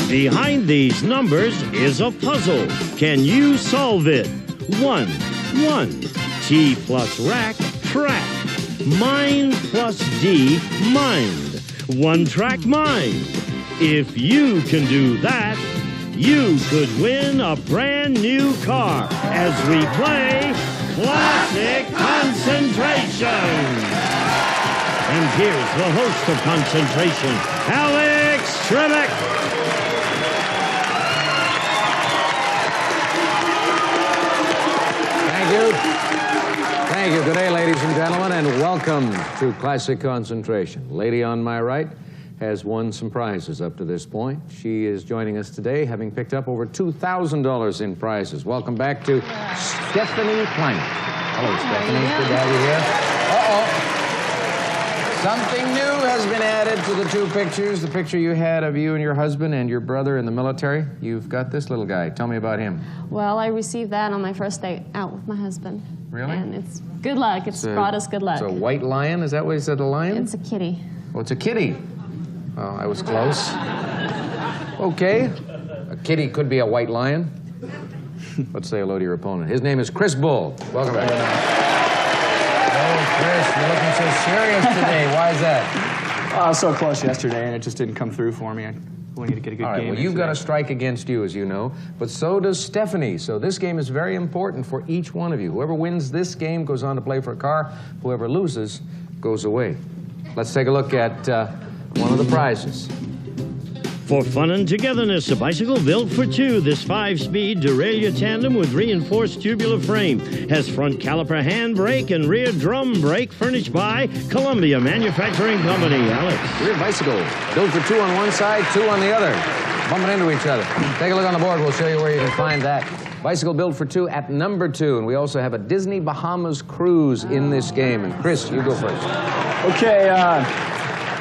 Behind these numbers is a puzzle. Can you solve it? 1. T plus rack, track. Mind plus D, mind. One-track mind. If you can do that, you could win a brand new car as we play Classic Concentration. And here's the host of Concentration, Alex Trebek. Thank you. Thank you. Good day, ladies and gentlemen, and welcome to Classic Concentration. Lady on my right has won some prizes up to this point. She is joining us today, having picked up over $2,000 in prizes. Welcome back to Stephanie Plank. Hello, Stephanie. Good to have you here. Something new has been added to the two pictures. The picture you had of you and your husband and your brother in the military. You've got this little guy. Tell me about him. Well, I received that on my first day out with my husband. Really? And it's good luck. It's brought us good luck. It's a white lion? Is that what you said, a lion? It's a kitty. Oh, it's a kitty. Oh, I was close. Okay. A kitty could be a white lion. Let's say hello to your opponent. His name is Chris Bull. Welcome back. Oh, Chris, you're looking so serious today. Why is that? I was so close yesterday, and it just didn't come through for me. We need to get a good All right, game. well, you've got a strike against you, as you know, but so does Stephanie. So this game is very important for each one of you. Whoever wins this game goes on to play for a car. Whoever loses goes away. Let's take a look at one of the prizes. For fun and togetherness, a bicycle built for two. This 5-speed derailleur tandem with reinforced tubular frame has front caliper handbrake and rear drum brake, furnished by Columbia Manufacturing Company. Alex. Rear bicycle, built for two on one side, two on the other, bumping into each other. Take a look on the board. We'll show you where you can find that. Bicycle built for two at number 2, and we also have a Disney Bahamas cruise in this game. And Chris, you go first. Okay,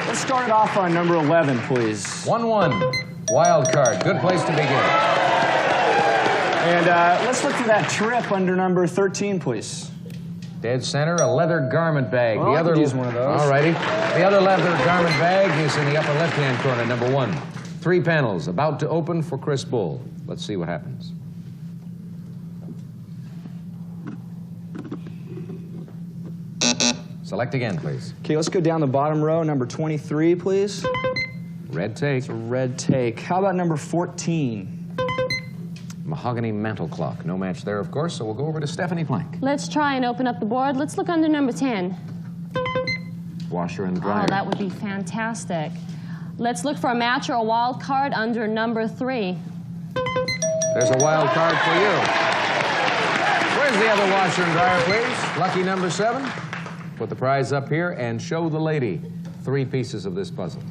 let's start it off on number 11, please. 1-1, wild card. Good place to begin. And let's look for that trip under number 13, please. Dead center, a leather garment bag. Well, I could use one of those. All righty. The other leather garment bag is in the upper left-hand corner, number 1. 3 panels about to open for Chris Bull. Let's see what happens. Select again, please. Okay, let's go down the bottom row, number 23, please. Red take. It's a red take. How about number 14? Mahogany mantel clock. No match there, of course, so we'll go over to Stephanie Plank. Let's try and open up the board. Let's look under number 10. Washer and dryer. Oh, that would be fantastic. Let's look for a match or a wild card under number 3. There's a wild card for you. Where's the other washer and dryer, please? Lucky number 7. Put the prize up here and show the lady 3 pieces of this puzzle.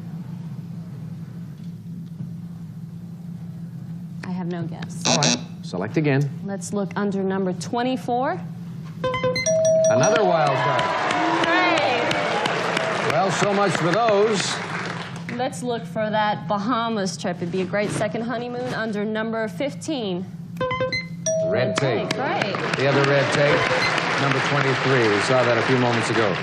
I have no guess. All right, select again. Let's look under number 24. Another wild card. Great. Well, so much for those. Let's look for that Bahamas trip. It'd be a great second honeymoon under number 15. Red tape. Great. The other red tape, number 23. We saw that a few moments ago.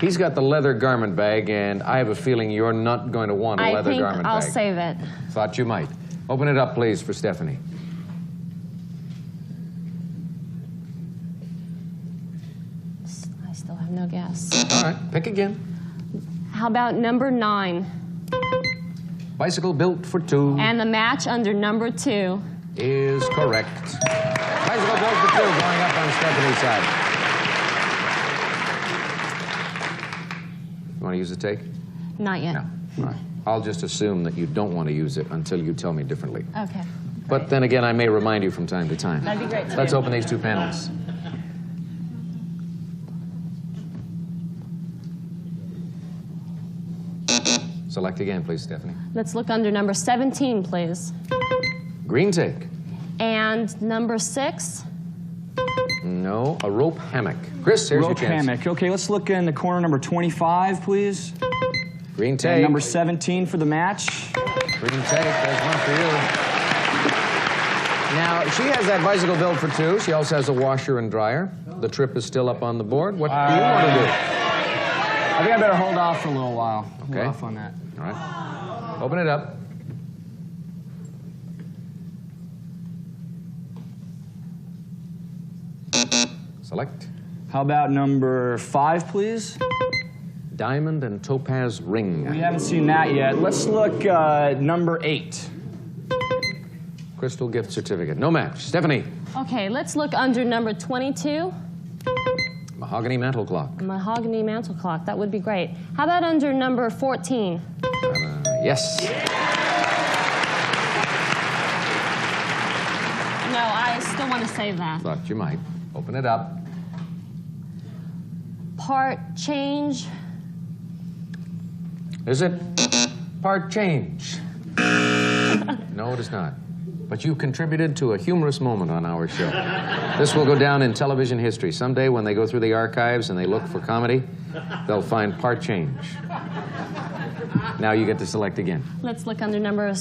He's got the leather garment bag, and I have a feeling you're not going to want a leather garment bag. I'll save it. Thought you might. Open it up, please, for Stephanie. I still have no guess. All right, pick again. How about number 9? Bicycle built for 2. And the match under number 2. Is correct. Bicycle built for 2 going up on Stephanie's side. You want to use the take? Not yet. No. All right. I'll just assume that you don't want to use it until you tell me differently. Okay. But then again, I may remind you from time to time. That'd be great. Let's open these 2 panels. Select again, please, Stephanie. Let's look under number 17, please. Green take. And number 6. No, a rope hammock. Chris, here's your chance. Rope hammock. Okay, let's look in the corner, number 25, please. Green take. And number 17 for the match. Green take. There's one for you. Now, she has that bicycle built for 2. She also has a washer and dryer. The trip is still up on the board. What do you want to do? I think I better hold off for a little while. Okay. Hold off on that. All right. Open it up. Select. How about number 5, please? Diamond and topaz ring. We haven't seen that yet. Let's look number 8. Crystal gift certificate. No match. Stephanie. Okay, let's look under number 22. Mahogany mantel clock. Mahogany mantel clock. That would be great. How about under number 14? Yes. No, I still want to save that. Thought you might. Open it up. Part change. Is it part change? No, it is not. But you contributed to a humorous moment on our show. This will go down in television history. Someday when they go through the archives and they look for comedy, they'll find part change. Now you get to select again. Let's look under number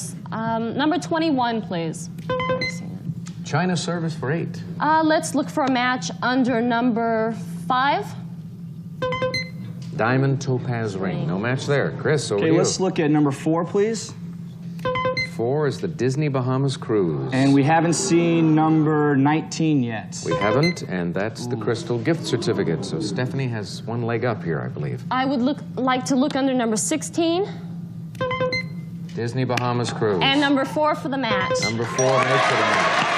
21, please. China service for 8. Let's look for a match under number 5. Diamond topaz ring. No match there. Chris, over to you. Okay, let's look at number 4, please. 4 is the Disney Bahamas cruise. And we haven't seen number 19 yet. We haven't, and that's the crystal gift certificate. So Stephanie has one leg up here, I believe. I would like to look under number 16. Disney Bahamas cruise. And number 4 for the match. Number 4 makes it a match.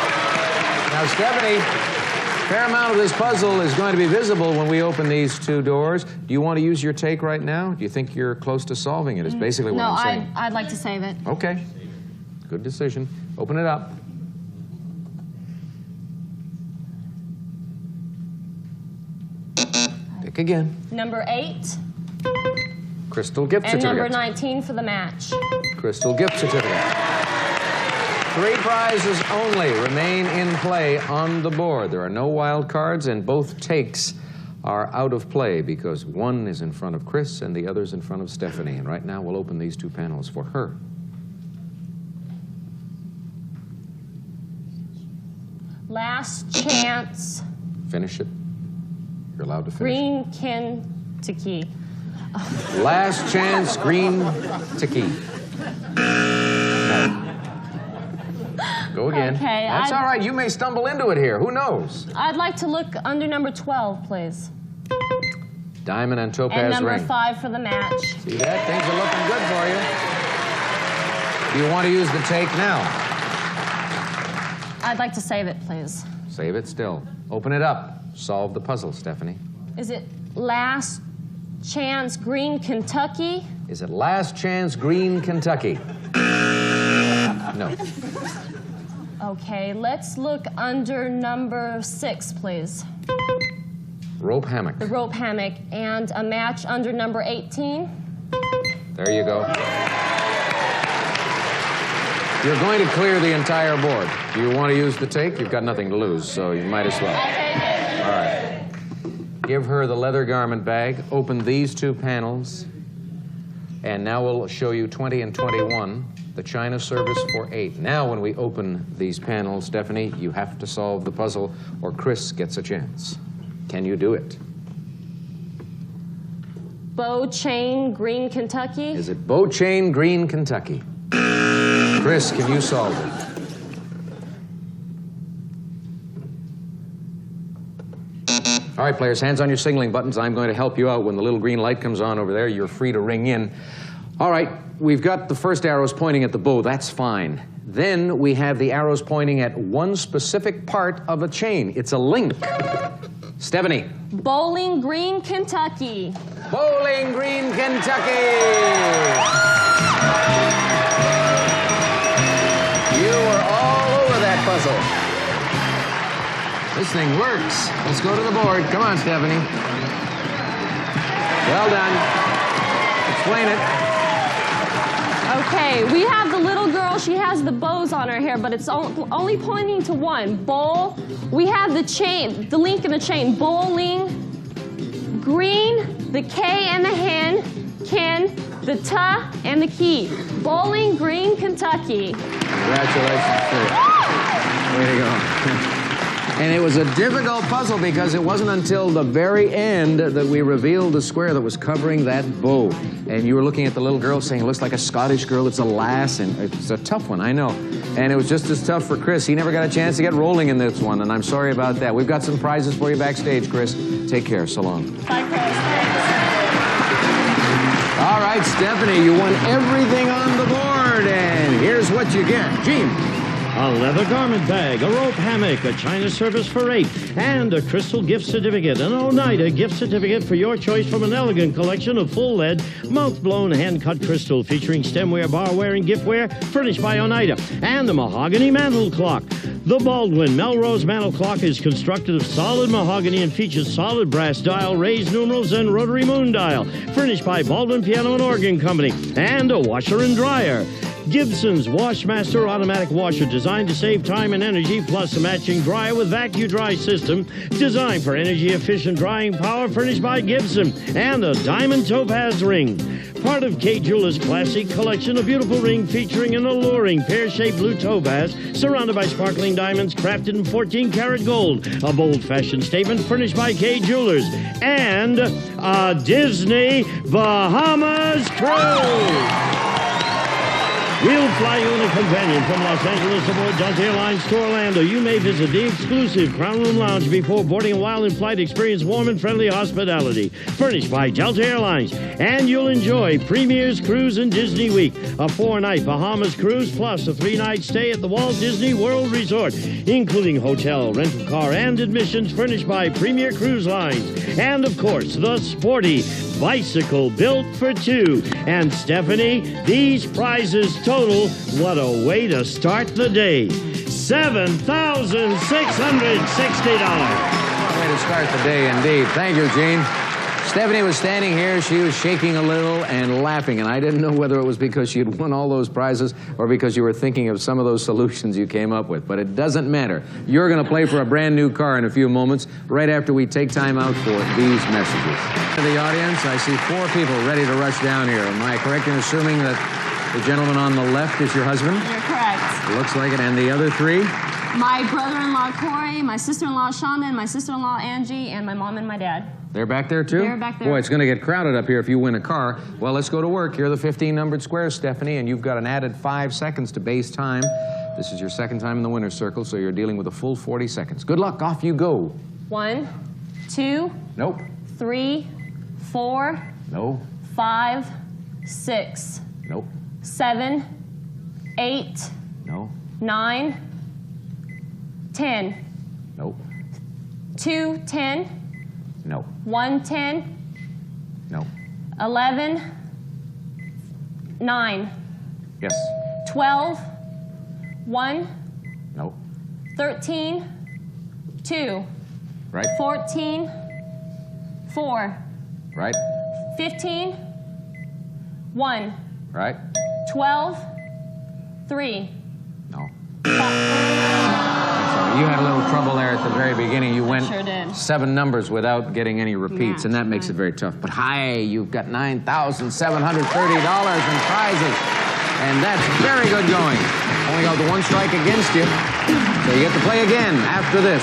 Now, Stephanie, a fair amount of this puzzle is going to be visible when we open these 2 doors. Do you want to use your take right now? Do you think you're close to solving it, is basically what I'm saying. No, I'd like to save it. Okay. Good decision. Open it up. Pick again. Number 8. Crystal gift And certificate. number 19 for the match. Crystal gift certificate. 3 prizes only remain in play on the board. There are no wild cards, and both takes are out of play because one is in front of Chris and the other's in front of Stephanie. And right now we'll open these 2 panels for her. Last chance. Finish it. You're allowed to finish. Green Kentucky. Last chance, green ticky. No. Go again. Okay, That's all right. You may stumble into it here. Who knows? I'd like to look under number 12, please. Diamond and topaz And number ring. 5 for the match. See that? Things are looking good for you. Do you want to use the take now? I'd like to save it, please. Save it still. Open it up. Solve the puzzle, Stephanie. Is it last chance green Kentucky? Is it last chance green Kentucky? No. Okay, let's look under number 6, please. Rope hammock. The rope hammock. And a match under number 18. There you go. You're going to clear the entire board. Do you want to use the take? You've got nothing to lose, so you might as well. All right. Give her the leather garment bag. Open these 2 panels. And now we'll show you 20 and 21, the China service for 8. Now, when we open these panels, Stephanie, you have to solve the puzzle or Chris gets a chance. Can you do it? Bow chain green Kentucky. Is it bow chain green Kentucky? Chris, can you solve it? All right, players, hands on your signaling buttons. I'm going to help you out. When the little green light comes on over there, you're free to ring in. All right, we've got the first arrows pointing at the bow. That's fine. Then we have the arrows pointing at one specific part of a chain. It's a link. Stephanie. Bowling Green, Kentucky. Bowling Green, Kentucky. You were all over that puzzle. This thing works. Let's go to the board. Come on, Stephanie. Well done. Explain it. Okay, we have the little girl. She has the bows on her hair, but it's only pointing to one. Bowl. We have the chain, the link in the chain. Bowling Green, the K and the hen, Ken, the T and the key. Bowling Green, Kentucky. Congratulations to you. Way to go. And it was a difficult puzzle because it wasn't until the very end that we revealed the square that was covering that bow. And you were looking at the little girl saying, it looks like a Scottish girl, it's a lass, and it's a tough one, I know. And it was just as tough for Chris. He never got a chance to get rolling in this one, and I'm sorry about that. We've got some prizes for you backstage, Chris. Take care. So long. Bye, Chris. All right, Stephanie, you won everything on the board, and here's what you get. Gene. A leather garment bag, a rope hammock, a China service for 8, and a crystal gift certificate, an Oneida gift certificate for your choice from an elegant collection of full lead, mouth-blown, hand-cut crystal featuring stemware, barware, and giftware, furnished by Oneida, and a mahogany mantel clock. The Baldwin Melrose mantel clock is constructed of solid mahogany and features solid brass dial, raised numerals, and rotary moon dial, furnished by Baldwin Piano and Organ Company, and a washer and dryer. Gibson's Washmaster automatic washer designed to save time and energy, plus a matching dryer with vacuum dry system designed for energy-efficient drying power, furnished by Gibson, and a diamond topaz ring. Part of K. Jewelers' classic collection, a beautiful ring featuring an alluring pear-shaped blue topaz surrounded by sparkling diamonds crafted in 14-karat gold. A bold-fashioned statement furnished by K. Jewelers. And a Disney Bahamas cruise. We'll fly you in a companion from Los Angeles aboard Delta Airlines to Orlando. You may visit the exclusive Crown Room Lounge before boarding, a while in flight experience warm and friendly hospitality, furnished by Delta Airlines. And you'll enjoy Premier's Cruise and Disney Week, a 4-night Bahamas cruise plus a 3-night stay at the Walt Disney World Resort, including hotel, rental car, and admissions, furnished by Premier Cruise Lines. And, of course, the sporty bicycle built for 2. And, Stephanie, these prizes total, what a way to start the day, $7,660. Way to start the day, indeed. Thank you, Gene. Stephanie was standing here. She was shaking a little and laughing, and I didn't know whether it was because she had won all those prizes or because you were thinking of some of those solutions you came up with. But it doesn't matter. You're going to play for a brand new car in a few moments, right after we take time out for these messages. To the audience, I see 4 people ready to rush down here. Am I correct in assuming that the gentleman on the left is your husband? You're correct. Looks like it. And the other 3? My brother-in-law, Corey, my sister-in-law, Shonda, and my sister-in-law, Angie, and my mom and my dad. They're back there, too? They're back there. Boy, it's going to get crowded up here if you win a car. Well, let's go to work. Here are the 15 numbered squares, Stephanie, and you've got an added 5 seconds to base time. This is your second time in the winner's circle, so you're dealing with a full 40 seconds. Good luck. Off you go. 1, 2. Nope. 3, 4. No. 5, 6. Nope. 7, 8. No. 9, 10. Nope. 2, 10. No. 1, 10. No. 11, 9. Yes. 12, 1. No. 13, 2. Right. 14, 4. Right. 15, 1. Right. 12, 3. No. 5. You had a little trouble there at the very beginning. You went Sure did. 7 numbers without getting any repeats, Yeah, and that makes it very tough. But hi, you've got $9,730 in prizes, and that's very good going. Only got the 1 strike against you, so you get to play again after this.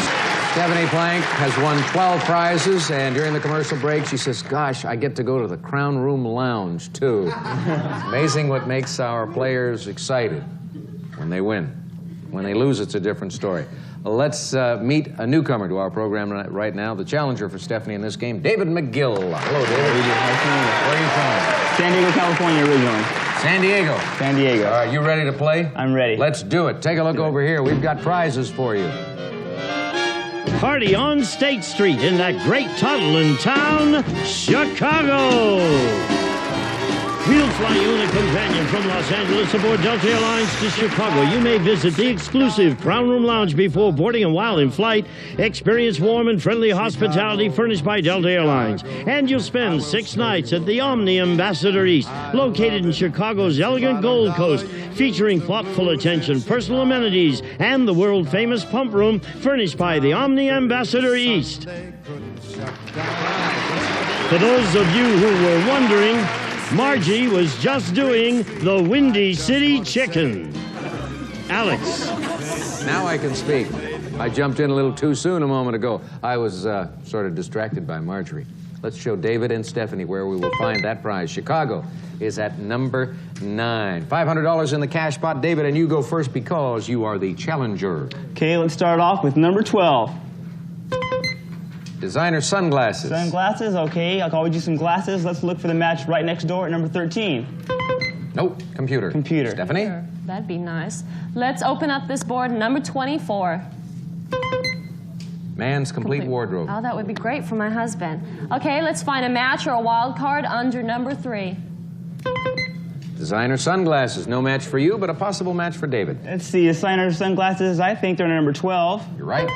Stephanie Plank has won 12 prizes, and during the commercial break, she says, gosh, I get to go to the Crown Room Lounge, too. It's amazing what makes our players excited when they win. When they lose, it's a different story. Let's meet a newcomer to our program right now, the challenger for Stephanie in this game, David McGill. Hello, David. Where are you from? San Diego, California, originally. San Diego. San Diego. All right, you ready to play? I'm ready. Let's do it. Take a look over here. We've got prizes for you. Party on State Street in that great toddling town, Chicago. We'll fly you in a companion from Los Angeles aboard Delta Airlines to Chicago. You may visit the exclusive Crown Room Lounge before boarding, and while in flight, experience warm and friendly hospitality furnished by Delta Airlines. And you'll spend 6 nights at the Omni Ambassador East, located in Chicago's elegant Gold Coast, featuring thoughtful attention, personal amenities, and the world-famous pump room furnished by the Omni Ambassador East. For those of you who were wondering, Margie was just doing the Windy City Chicken. Alex. Now I can speak. I jumped in a little too soon a moment ago. I was sort of distracted by Marjorie. Let's show David and Stephanie where we will find that prize. Chicago is at number 9. $500 in the cash pot. David, and you go first because you are the challenger. Okay, let's start off with number 12. Designer sunglasses. Sunglasses, okay. I'll always do some glasses. Let's look for the match right next door at number 13. Nope, computer. Computer. Stephanie? Sure, that'd be nice. Let's open up this board, number 24. Man's complete wardrobe. Oh, that would be great for my husband. Okay, let's find a match or a wild card under number 3. Designer sunglasses. No match for you, but a possible match for David. Let's see, designer sunglasses. I think they're number 12. You're right.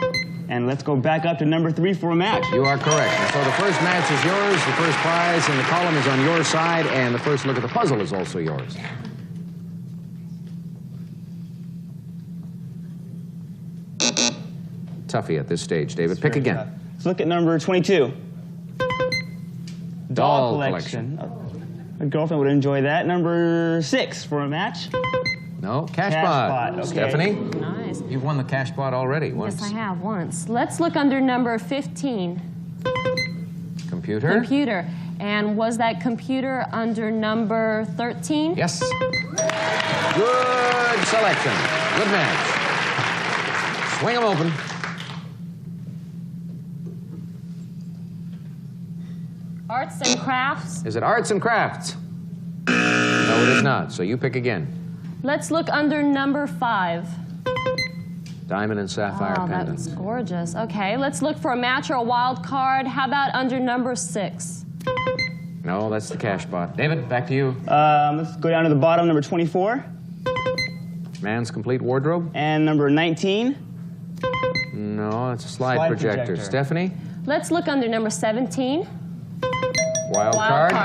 And let's go back up to number 3 for a match. You are correct. And so the first match is yours, the first prize in the column is on your side, and the first look at the puzzle is also yours. Toughie at this stage. David, pick again. Let's look at number 22. Doll collection. My girlfriend would enjoy that. Number 6 for a match. No, cash Cash pot. pot, okay. Stephanie? Nice. You've won the cash pot already once. Yes, I have once. Let's look under number 15. Computer? Computer. And was that computer under number 13? Yes. Good selection. Good match. Swing them open. Arts and crafts. Is it arts and crafts? No, it is not. So you pick again. Let's look under number 5. Diamond and sapphire Oh, pendant. that's gorgeous. Okay, let's look for a match or a wild card. How about under number 6? No, that's the cash pot. David, back to you. Let's go down to the bottom, number 24. Man's complete wardrobe? And number 19. No, it's a slide projector. projector. Stephanie? Let's look under number 17. Wild card? And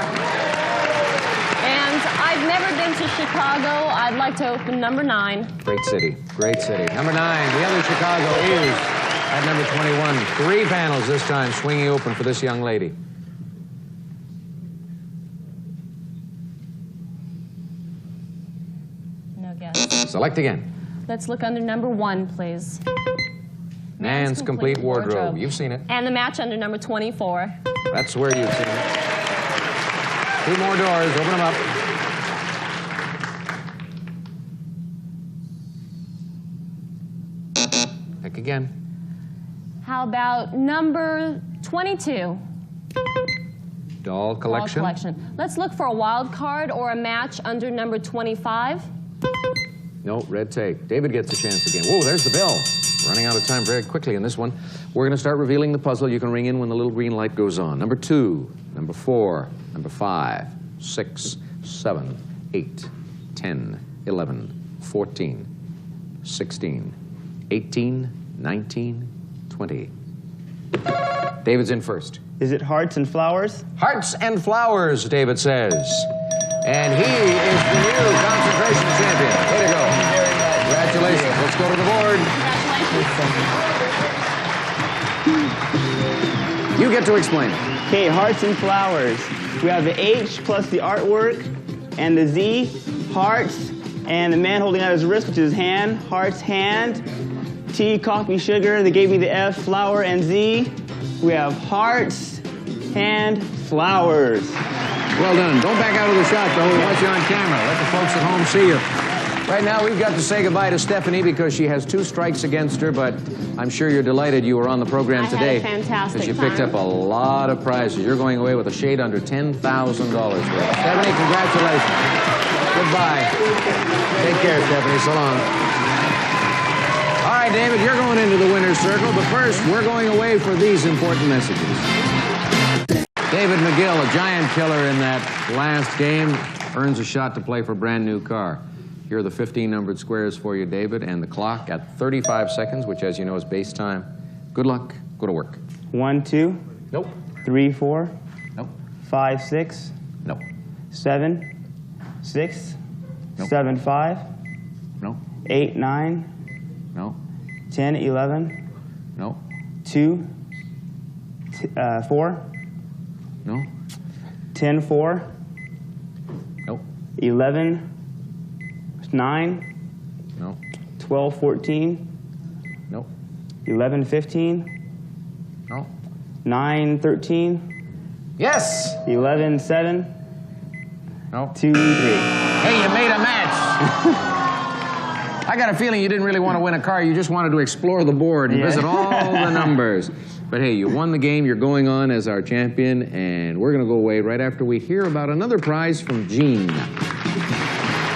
I've never been to Chicago. I'd like to open number 9. Great city. Great city. Number 9, the other Chicago is at number 21. 3 panels this time swinging open for this young lady. No guess. Select again. Let's look under number 1, please. Man's complete wardrobe. You've seen it. And the match under number 24. That's where you've seen it. 2 more doors. Open them up. Pick again. How about number 22? Doll collection. Ball collection. Let's look for a wild card or a match under number 25. No, red tape. David gets a chance again. Whoa, there's the bell. Running out of time very quickly in this one. We're going to start revealing the puzzle. You can ring in when the little green light goes on. Number 2, number 4, number 5, 6, 7, 8, 10, 11, 14, 16, 18, 19, 20. David's in first. Is it hearts and flowers? Hearts and flowers, David says. And he is the new concentration champion. Way to go. Congratulations. Let's go to the board. You get to explain it. Okay, hearts and flowers. We have the H plus the artwork, and the Z, hearts, and the man holding out his wrist, which is hand, hearts, hand. T, coffee, sugar. They gave me the F, flower, and Z. We have hearts, hand, flowers. Well done. Don't back out of the shot, though. We'll watch you on camera. Let the folks at home see you. Right now, we've got to say goodbye to Stephanie because she has 2 strikes against her, but I'm sure you're delighted you were on the program today. I had a fantastic because you picked up a lot of prizes. You're going away with a shade under $10,000 worth. Stephanie, congratulations. Goodbye. Take care, Stephanie. So long. All right, David, you're going into the winner's circle, but first, we're going away for these important messages. David McGill, a giant killer in that last game, earns a shot to play for a brand new car. Here are the 15 numbered squares for you, David, and the clock at 35 seconds, which, as you know, is base time. Good luck. Go to work. 1, 2. Nope. 3, 4. Nope. 5, 6. Nope. 7, 6. Nope. 7, 5. Nope. 8, 9. Nope. 10, 11. Nope. 2. 4. No. 10, 4. Nope. 11. 9. No. 12, 14. Nope. 11-15. No. 9-13. Yes. 11-7. No. 2-3. Hey, you made a match. I got a feeling you didn't really want to win a car. You just wanted to explore the board and visit all the numbers. But hey, you won the game. You're going on as our champion, and we're going to go away right after we hear about another prize from Gene.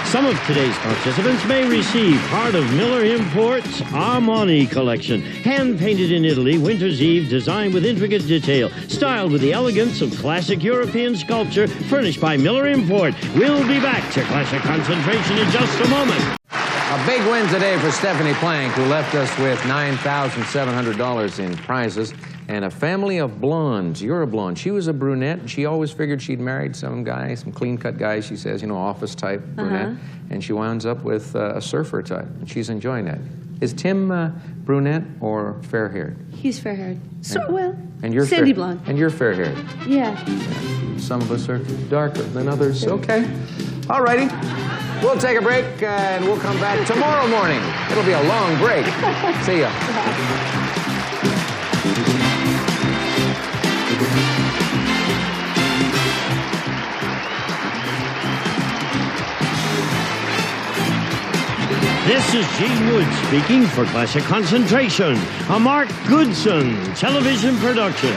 Some of today's participants may receive part of Miller Import's Armani collection. Hand-painted in Italy, Winter's Eve, designed with intricate detail, styled with the elegance of classic European sculpture, furnished by Miller Import. We'll be back to Classic Concentration in just a moment. A big win today for Stephanie Plank, who left us with $9,700 in prizes and a family of blondes. You're a blonde. She was a brunette, and she always figured she'd married some guy, some clean-cut guy, she says, you know, office-type brunette, and she winds up with a surfer type, and she's enjoying that. Is Tim brunette or fair-haired? He's fair-haired. So, well, And you're sandy blonde. And you're fair-haired. Yeah. Some of us are darker than others. Okay. All righty. We'll take a break, and we'll come back tomorrow morning. It'll be a long break. See ya. This is Gene Wood speaking for Classic Concentration, a Mark Goodson television production.